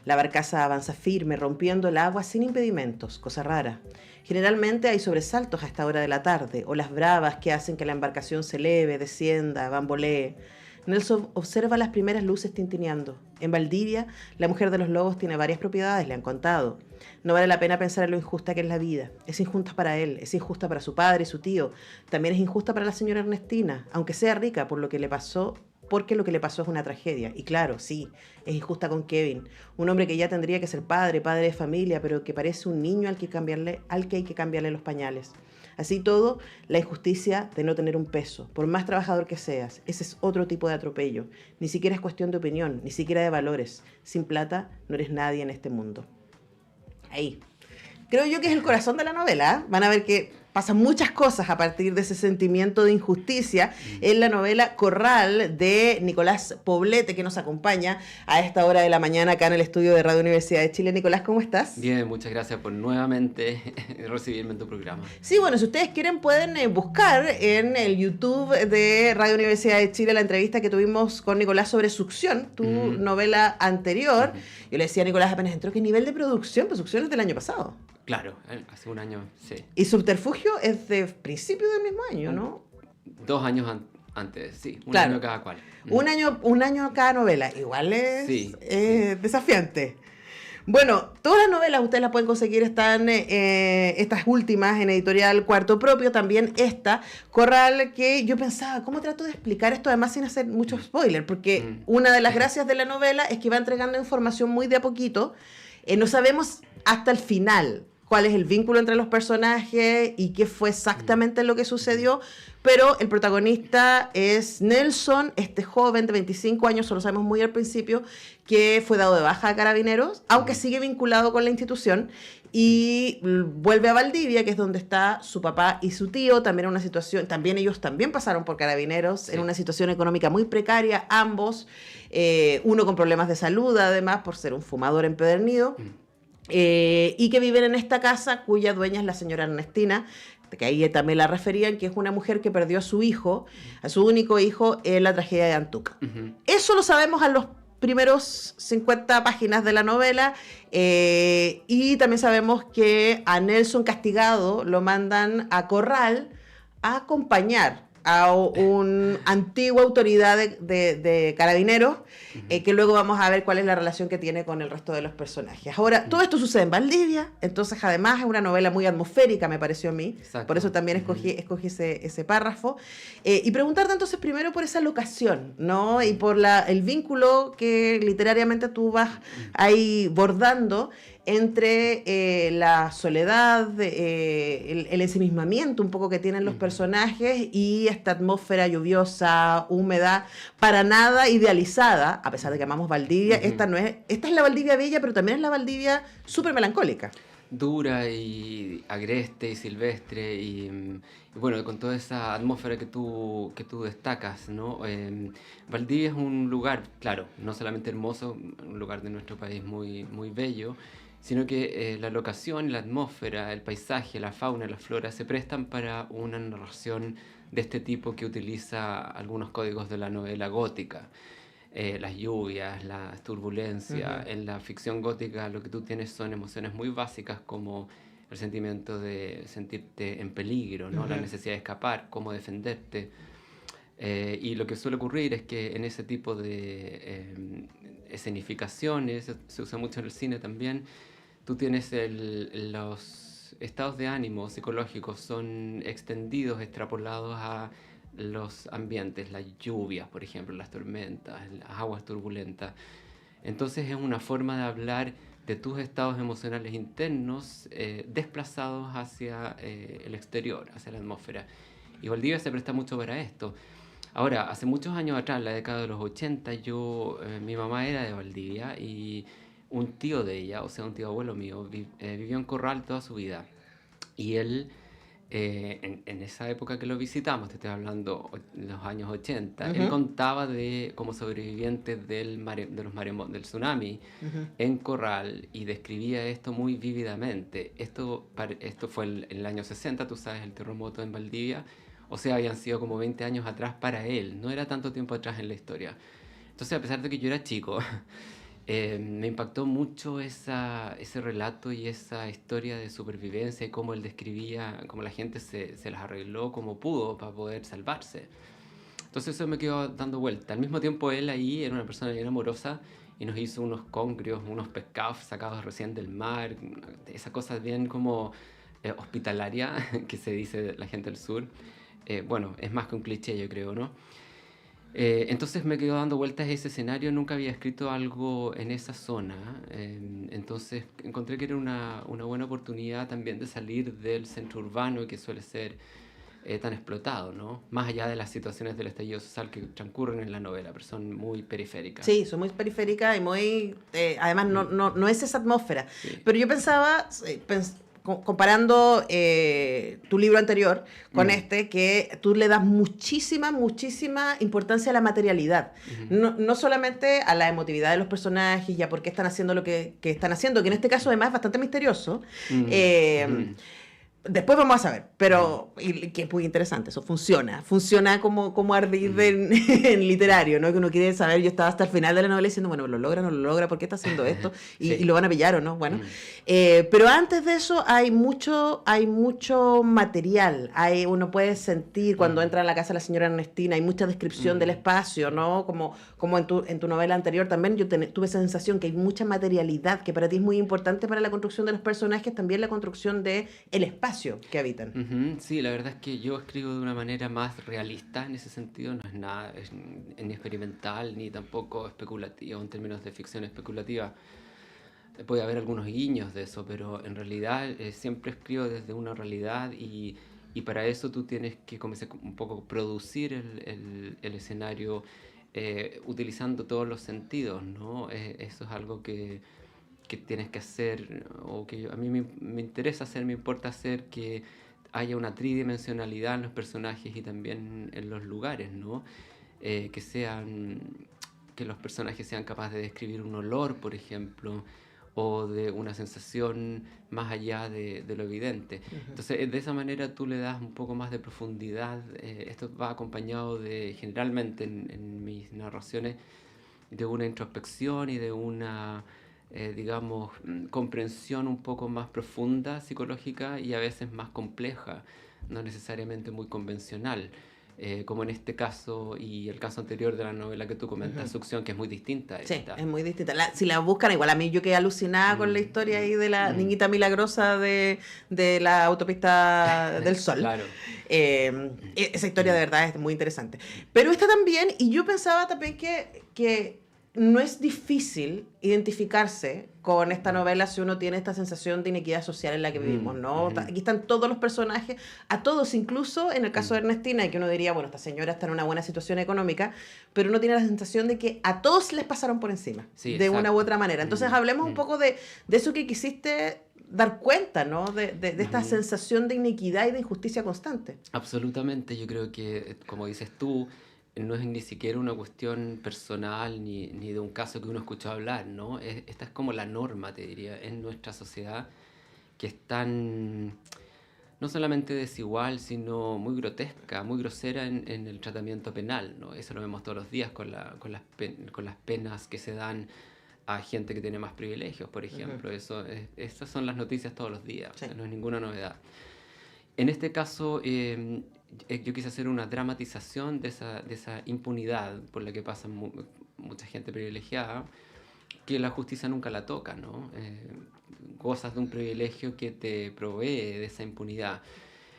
La barcaza avanza firme, rompiendo el agua sin impedimentos, cosa rara. Generalmente hay sobresaltos a esta hora de la tarde, olas bravas que hacen que la embarcación se eleve, descienda, bambolee. Nelson observa las primeras luces tintineando. En Valdivia, la mujer de los lobos tiene varias propiedades, le han contado. No vale la pena pensar en lo injusta que es la vida. Es injusta para él, es injusta para su padre y su tío. También es injusta para la señora Ernestina, aunque sea rica por lo que le pasó, porque lo que le pasó es una tragedia. Y claro, sí, es injusta con Kevin, un hombre que ya tendría que ser padre de familia, pero que parece un niño al que hay que cambiarle los pañales. Así todo, la injusticia de no tener un peso, por más trabajador que seas, ese es otro tipo de atropello. Ni siquiera es cuestión de opinión, ni siquiera de valores. Sin plata no eres nadie en este mundo. Ahí. Creo yo que es el corazón de la novela. Van a ver que pasan muchas cosas a partir de ese sentimiento de injusticia en la novela Corral de Nicolás Poblete, que nos acompaña a esta hora de la mañana acá en el estudio de Radio Universidad de Chile. Nicolás, ¿cómo estás? Bien, muchas gracias por nuevamente recibirme en tu programa. Sí, bueno, si ustedes quieren pueden buscar en el YouTube de Radio Universidad de Chile la entrevista que tuvimos con Nicolás sobre Succión, tu novela anterior. Yo le decía a Nicolás apenas entró, ¿qué nivel de producción? Pues Succión es del año pasado. Claro, hace un año, sí. Y Subterfugio es de principio del mismo año, ¿no? 2 años antes, sí. Un Claro. año cada cual. Un año cada novela. Igual es Sí. desafiante. Bueno, todas las novelas ustedes las pueden conseguir, están estas últimas en editorial Cuarto Propio, también esta, Corral, que yo pensaba, ¿cómo trato de explicar esto además sin hacer mucho spoiler? Porque una de las gracias de la novela es que va entregando información muy de a poquito. No sabemos hasta el final cuál es el vínculo entre los personajes y qué fue exactamente lo que sucedió, pero el protagonista es Nelson, este joven de 25 años, solo sabemos muy al principio, que fue dado de baja a Carabineros, aunque sigue vinculado con la institución, y vuelve a Valdivia, que es donde está su papá y su tío, también en una situación, ellos también pasaron por Carabineros, en una situación económica muy precaria, ambos, uno con problemas de salud, además, por ser un fumador empedernido, y que viven en esta casa cuya dueña es la señora Ernestina, que ahí también la referían, que es una mujer que perdió a su hijo, a su único hijo, en la tragedia de Antuca. Eso lo sabemos a los primeros 50 páginas de la novela, y también sabemos que a Nelson castigado lo mandan a Corral a acompañar a una antigua autoridad de Carabineros, que luego vamos a ver cuál es la relación que tiene con el resto de los personajes. Ahora, todo esto sucede en Valdivia, entonces además es una novela muy atmosférica, me pareció a mí. Exacto. Por eso también escogí ese párrafo. Y preguntarte entonces primero por esa locación, ¿no? Y por el vínculo que literariamente tú vas ahí bordando entre la soledad, el ensimismamiento un poco que tienen los personajes y esta atmósfera lluviosa, húmeda, para nada idealizada, a pesar de que amamos Valdivia. Esta es la Valdivia bella, pero también es la Valdivia súper melancólica. Dura y agreste y silvestre y bueno, con toda esa atmósfera que tú destacas, ¿no? Valdivia es un lugar, claro, no solamente hermoso, un lugar de nuestro país muy, muy bello, sino que la locación, la atmósfera, el paisaje, la fauna, la flora se prestan para una narración de este tipo que utiliza algunos códigos de la novela gótica. Las lluvias, la turbulencia. En la ficción gótica lo que tú tienes son emociones muy básicas como el sentimiento de sentirte en peligro, ¿no? La necesidad de escapar, cómo defenderte. Y lo que suele ocurrir es que en ese tipo de escenificaciones, se usa mucho en el cine también, tú tienes los estados de ánimo psicológicos son extendidos, extrapolados a los ambientes, las lluvias, por ejemplo, las tormentas, las aguas turbulentas. Entonces es una forma de hablar de tus estados emocionales internos desplazados hacia el exterior, hacia la atmósfera. Y Valdivia se presta mucho para esto. Ahora, hace muchos años atrás, en la década de los 80, mi mamá era de Valdivia y un tío de ella, o sea, un tío abuelo mío, vivió en Corral toda su vida. Y él, en esa época que lo visitamos, te estoy hablando de los años 80, él contaba como sobreviviente del tsunami en Corral y describía esto muy vívidamente. Esto fue en el año 60, tú sabes, el terremoto en Valdivia. O sea, habían sido como 20 años atrás para él. No era tanto tiempo atrás en la historia. Entonces, a pesar de que yo era chico, Me impactó mucho ese relato y esa historia de supervivencia y cómo él describía, cómo la gente se las arregló como pudo para poder salvarse. Entonces eso me quedó dando vuelta. Al mismo tiempo él ahí era una persona bien amorosa y nos hizo unos congrios, unos pescados sacados recién del mar, esa cosa bien como hospitalaria que se dice la gente del sur. Bueno, es más que un cliché, yo creo, ¿no? Entonces me quedó dando vueltas ese escenario, nunca había escrito algo en esa zona, entonces encontré que era una buena oportunidad también de salir del centro urbano que suele ser tan explotado, ¿no? Más allá de las situaciones del estallido social que transcurren en la novela, pero son muy periféricas. Sí, son muy periféricas y muy... además, no es esa atmósfera. Sí. Pero yo pensaba, comparando tu libro anterior con este, que tú le das muchísima importancia a la materialidad. No solamente a la emotividad de los personajes y a por qué están haciendo lo que están haciendo, que en este caso además es bastante misterioso. Después vamos a saber, pero y que es muy interesante, eso funciona como ardid en literario, ¿no? Que uno quiere saber, yo estaba hasta el final de la novela diciendo, bueno, ¿lo logra, no lo logra? ¿Por qué está haciendo esto? Y lo van a pillar o no, bueno. Pero antes de eso hay mucho material, uno puede sentir cuando entra a la casa de la señora Ernestina, hay mucha descripción del espacio, ¿no? Como en tu novela anterior también yo tuve esa sensación que hay mucha materialidad, que para ti es muy importante para la construcción de los personajes, también la construcción del espacio que habitan. Sí, la verdad es que yo escribo de una manera más realista en ese sentido, no es nada ni experimental ni tampoco especulativo en términos de ficción especulativa. Puede haber algunos guiños de eso, pero en realidad siempre escribo desde una realidad y para eso tú tienes que comenzar un poco a producir el escenario utilizando todos los sentidos, ¿no? Eso es algo que tienes que hacer, o que a mí me interesa hacer, me importa hacer que haya una tridimensionalidad en los personajes y también en los lugares, ¿no? Que los personajes sean capaces de describir un olor, por ejemplo, o de una sensación más allá de lo evidente. Entonces, de esa manera tú le das un poco más de profundidad. Esto va acompañado generalmente en mis narraciones, de una introspección y de una digamos, comprensión un poco más profunda, psicológica y a veces más compleja, no necesariamente muy convencional, como en este caso y el caso anterior de la novela que tú comentas, Succión, que es muy distinta. Sí, es muy distinta. Si la buscan, igual a mí yo quedé alucinada con la historia ahí de la niñita milagrosa de la autopista del Sol. Claro. Esa historia de verdad es muy interesante. Pero esta también, y yo pensaba también que no es difícil identificarse con esta novela si uno tiene esta sensación de inequidad social en la que vivimos, ¿no? Aquí están todos los personajes, a todos, incluso en el caso de Ernestina, que uno diría, bueno, esta señora está en una buena situación económica, pero uno tiene la sensación de que a todos les pasaron por encima, sí, de exacto. una u otra manera. Entonces hablemos un poco de eso que quisiste dar cuenta, ¿no? De esta sensación de inequidad y de injusticia constante. Absolutamente, yo creo que, como dices tú, no es ni siquiera una cuestión personal ni de un caso que uno escuchó hablar, ¿no? Esta es como la norma, te diría, en nuestra sociedad, que es tan, no solamente desigual, sino muy grotesca, muy grosera en el tratamiento penal, ¿no? Eso lo vemos todos los días con las penas que se dan a gente que tiene más privilegios, por ejemplo. Esas son las noticias todos los días, Sí. o sea, no es ninguna novedad. En este caso, yo quise hacer una dramatización de esa impunidad por la que pasa mucha gente privilegiada, que la justicia nunca la toca, ¿no? Gozas de un privilegio que te provee de esa impunidad.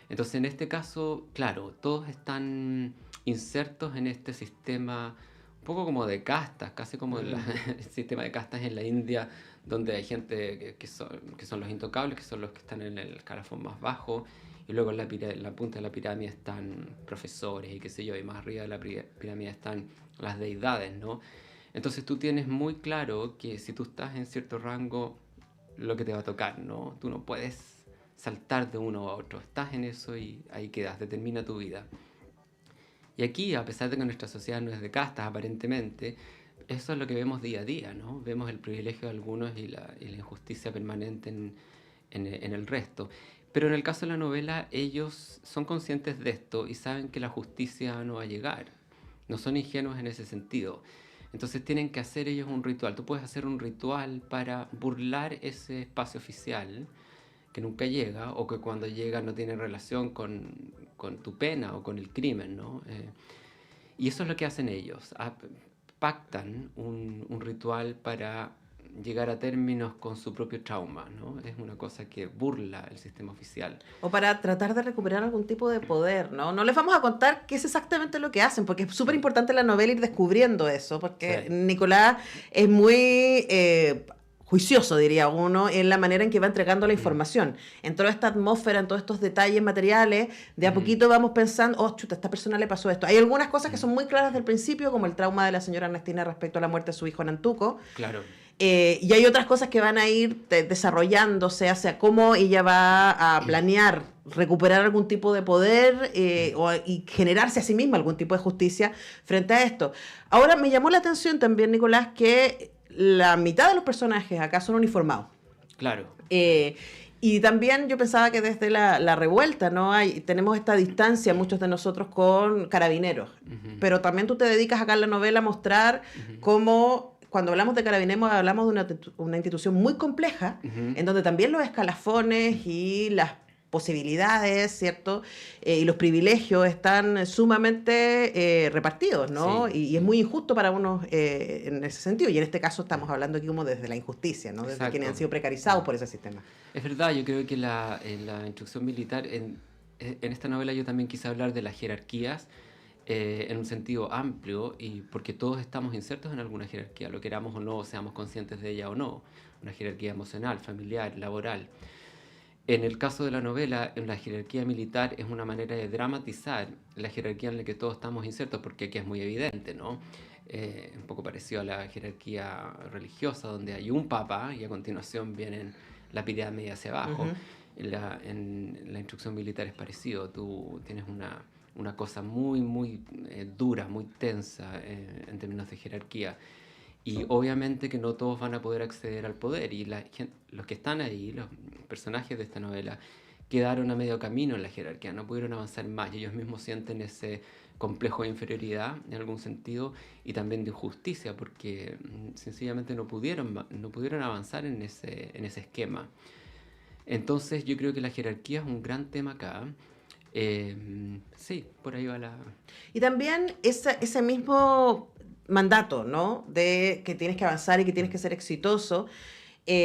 Entonces, en este caso, claro, todos están insertos en este sistema un poco como de castas, casi como el sistema de castas en la India, donde hay gente que son los intocables, que son los que están en el escalafón más bajo, y luego en la punta de la pirámide están profesores y qué sé yo, y más arriba de la pirámide están las deidades, ¿no? Entonces tú tienes muy claro que si tú estás en cierto rango, lo que te va a tocar, ¿no? Tú no puedes saltar de uno a otro, estás en eso y ahí quedas, determina tu vida. Y aquí, a pesar de que nuestra sociedad no es de castas aparentemente, eso es lo que vemos día a día, ¿no? Vemos el privilegio de algunos y la injusticia permanente en el resto. Pero en el caso de la novela, ellos son conscientes de esto y saben que la justicia no va a llegar. No son ingenuos en ese sentido. Entonces tienen que hacer ellos un ritual. Tú puedes hacer un ritual para burlar ese espacio oficial que nunca llega o que cuando llega no tiene relación con tu pena o con el crimen, ¿no? Y eso es lo que hacen ellos. Pactan un ritual para llegar a términos con su propio trauma, ¿no? Es una cosa que burla el sistema oficial. O para tratar de recuperar algún tipo de poder, ¿no? No les vamos a contar qué es exactamente lo que hacen, porque es súper importante en la novela ir descubriendo eso, porque Sí. Nicolás es muy juicioso, diría uno, en la manera en que va entregando la información. En toda esta atmósfera, en todos estos detalles materiales, de a poquito vamos pensando, oh, chuta, a esta persona le pasó esto. Hay algunas cosas que son muy claras del principio, como el trauma de la señora Ernestina respecto a la muerte de su hijo en Antuco. Claro. Y hay otras cosas que van a ir desarrollándose hacia cómo ella va a planear recuperar algún tipo de poder y generarse a sí misma algún tipo de justicia frente a esto. Ahora, me llamó la atención también, Nicolás, que la mitad de los personajes acá son uniformados. Claro. Y también yo pensaba que desde la revuelta, ¿no? Tenemos esta distancia, muchos de nosotros, con carabineros. Pero también tú te dedicas acá en la novela a mostrar cómo, cuando hablamos de carabineros, hablamos de una institución muy compleja, en donde también los escalafones y las posibilidades, ¿cierto? Y los privilegios están sumamente repartidos, ¿no? Sí, y es muy injusto para unos en ese sentido. Y en este caso estamos hablando aquí como desde la injusticia, ¿no? Desde Exacto. quienes han sido precarizados por ese sistema. Es verdad, yo creo que en la instrucción militar, en esta novela yo también quise hablar de las jerarquías en un sentido amplio, y porque todos estamos insertos en alguna jerarquía, lo queramos o no, seamos conscientes de ella o no, una jerarquía emocional, familiar, laboral. En el caso de la novela, en la jerarquía militar es una manera de dramatizar la jerarquía en la que todos estamos insertos, porque aquí es muy evidente, ¿no? Un poco parecido a la jerarquía religiosa, donde hay un papa y a continuación vienen la pirámide hacia abajo. En la instrucción militar es parecido, tú tienes una cosa muy dura, muy tensa en términos de jerarquía. Y obviamente que no todos van a poder acceder al poder, y los que están ahí, los personajes de esta novela, quedaron a medio camino en la jerarquía, no pudieron avanzar más, y ellos mismos sienten ese complejo de inferioridad en algún sentido, y también de injusticia, porque sencillamente no pudieron avanzar en ese esquema. Entonces yo creo que la jerarquía es un gran tema acá. Sí, por ahí va la... Y también ese mismo mandato, ¿no? De que tienes que avanzar y que tienes que ser exitoso.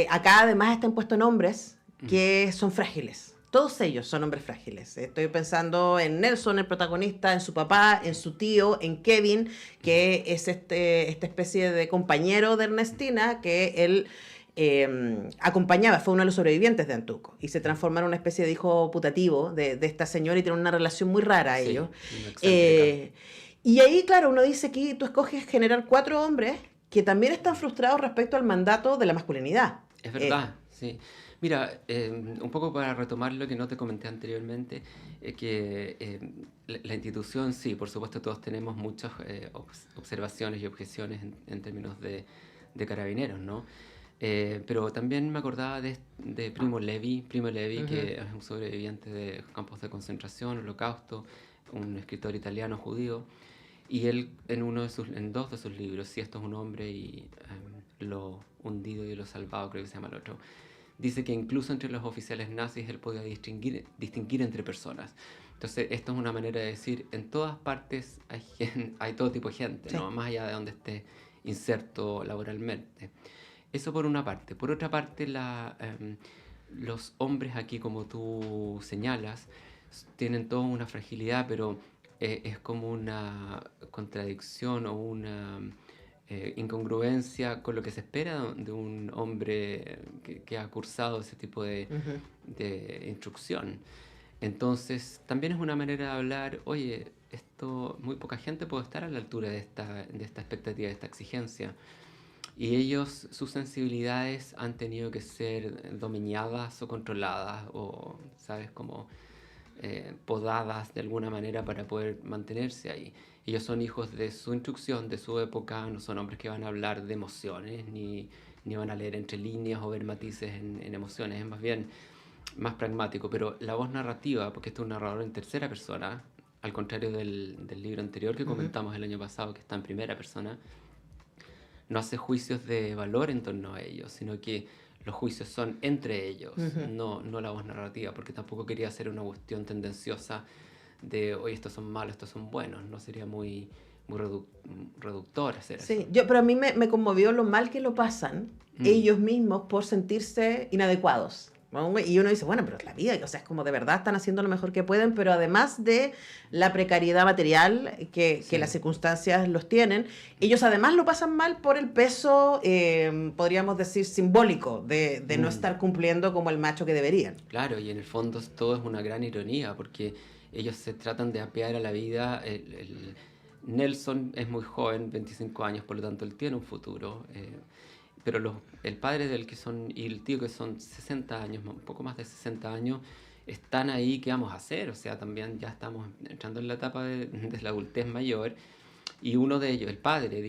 Acá además están puestos nombres que son frágiles. Todos ellos son hombres frágiles. Estoy pensando en Nelson, el protagonista, en su papá, en su tío, en Kevin, que es esta especie de compañero de Ernestina que él acompañaba, fue uno de los sobrevivientes de Antuco y se transforma en una especie de hijo putativo de esta señora y tiene una relación muy rara a ellos. Y ahí, claro, uno dice que tú escoges generar 4 hombres que también están frustrados respecto al mandato de la masculinidad. Es verdad, sí. Mira, un poco para retomar lo que no te comenté anteriormente, que la institución, sí, por supuesto todos tenemos muchas observaciones y objeciones en términos de carabineros, ¿no? Pero también me acordaba de Primo Levi, que es un sobreviviente de campos de concentración, holocausto, un escritor italiano judío, y él en 2 de sus libros, Si esto es un hombre y Lo hundido y lo salvado, creo que se llama el otro, dice que incluso entre los oficiales nazis él podía distinguir entre personas. Entonces esto es una manera de decir, en todas partes hay todo tipo de gente, ¿no? Más allá de donde esté inserto laboralmente. Eso por una parte. Por otra parte, los hombres aquí, como tú señalas, tienen toda una fragilidad, pero es como una contradicción o una incongruencia con lo que se espera de un hombre que ha cursado ese tipo de instrucción. Entonces, también es una manera de hablar, oye, muy poca gente puede estar a la altura de esta expectativa, de esta exigencia. Y ellos, sus sensibilidades han tenido que ser dominadas o controladas o, ¿sabes?, como podadas de alguna manera para poder mantenerse ahí. Ellos son hijos de su instrucción, de su época, no son hombres que van a hablar de emociones, ni van a leer entre líneas o ver matices en emociones, es más bien más pragmático. Pero la voz narrativa, porque este es un narrador en tercera persona, al contrario del libro anterior que comentamos el año pasado, que está en primera persona, no hace juicios de valor en torno a ellos, sino que los juicios son entre ellos, no la voz narrativa, porque tampoco quería hacer una cuestión tendenciosa de, oye, estos son malos, estos son buenos, no sería muy reductor hacer eso. Sí, pero a mí me conmovió lo mal que lo pasan ellos mismos por sentirse inadecuados, ¿no? Y uno dice, bueno, pero es la vida, o sea, es como de verdad están haciendo lo mejor que pueden, pero además de la precariedad material que las circunstancias los tienen, ellos además lo pasan mal por el peso, podríamos decir, simbólico de no estar cumpliendo como el macho que deberían. Claro, y en el fondo todo es una gran ironía, porque ellos se tratan de apear a la vida. Nelson es muy joven, 25 años, por lo tanto él tiene un futuro, pero el padre y el tío que son 60 años, un poco más de 60 años, están ahí, ¿qué vamos a hacer? O sea, también ya estamos entrando en la etapa de la adultez mayor, y uno de ellos, el padre,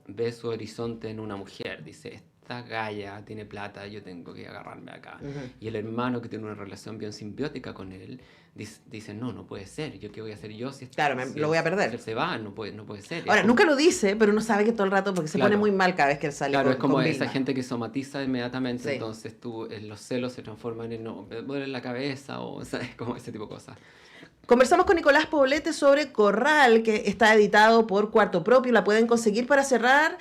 ve su horizonte en una mujer, dice, esta galla tiene plata, yo tengo que agarrarme acá. Y el hermano, que tiene una relación bien simbiótica con él, dice, no puede ser, ¿yo qué voy a hacer yo? Lo voy a perder. Si él se va, no puede ser. Ahora, nunca lo dice, pero uno sabe que todo el rato, porque se pone muy mal cada vez que él sale Claro, es como con esa Vilma. gente que somatiza inmediatamente, entonces los celos se transforman en, me duele la cabeza, o ¿sabes? Como ese tipo de cosas. Conversamos con Nicolás Poblete sobre Corral, que está editado por Cuarto Propio, la pueden conseguir. Para cerrar,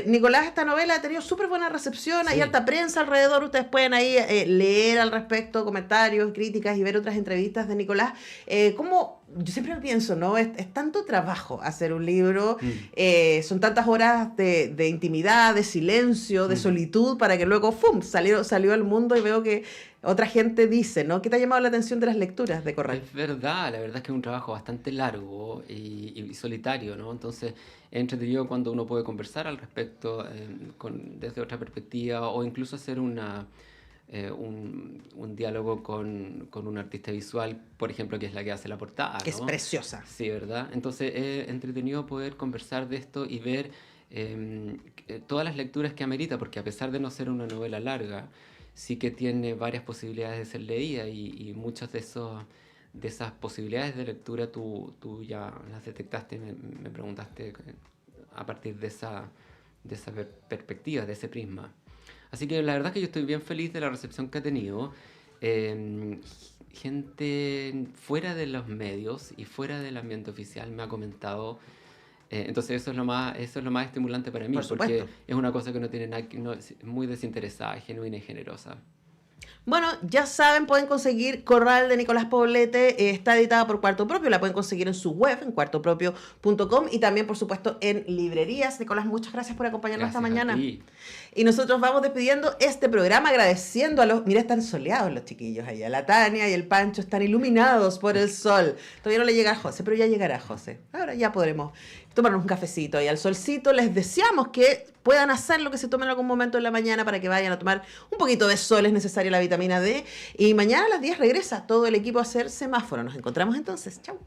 Nicolás, esta novela ha tenido súper buena recepción, hay alta prensa alrededor, ustedes pueden ahí leer al respecto, comentarios, críticas y ver otras entrevistas de Nicolás. Yo siempre pienso, ¿no? Es tanto trabajo hacer un libro, son tantas horas de intimidad, de silencio, de solitud, para que luego, ¡fum!, salió al mundo, y veo que otra gente dice, ¿no? ¿Qué te ha llamado la atención de las lecturas de Corral? Es verdad, la verdad es que es un trabajo bastante largo y solitario, ¿no? Entonces es entretenido cuando uno puede conversar al respecto desde otra perspectiva, o incluso hacer un diálogo con un artista visual, por ejemplo, que es la que hace la portada, Que ¿no? es preciosa. Sí, ¿verdad? Entonces es entretenido poder conversar de esto y ver todas las lecturas que amerita, porque a pesar de no ser una novela larga, sí que tiene varias posibilidades de ser leída, y muchas de esas posibilidades de lectura tú ya las detectaste, me preguntaste a partir de esa perspectiva, de ese prisma. Así que la verdad es que yo estoy bien feliz de la recepción que ha tenido. Gente fuera de los medios y fuera del ambiente oficial me ha comentado. Entonces eso es lo más estimulante para mí, porque es una cosa que no tiene nada, es muy desinteresada, genuina y generosa. Bueno, ya saben, pueden conseguir Corral de Nicolás Poblete, está editada por Cuarto Propio, la pueden conseguir en su web, en cuartopropio.com, y también, por supuesto, en librerías. Nicolás, muchas gracias por acompañarnos esta mañana. A ti. Y nosotros vamos despidiendo este programa agradeciendo a mira, están soleados los chiquillos allá, la Tania y el Pancho están iluminados por el sol. Todavía no le llega a José, pero ya llegará José. Ahora ya podremos tomarnos un cafecito y al solcito. Les deseamos que puedan hacer lo que se tomen en algún momento en la mañana, para que vayan a tomar un poquito de sol, es necesaria la vitamina D. Y mañana a las 10 regresa todo el equipo a hacer semáforo. Nos encontramos entonces. Chau.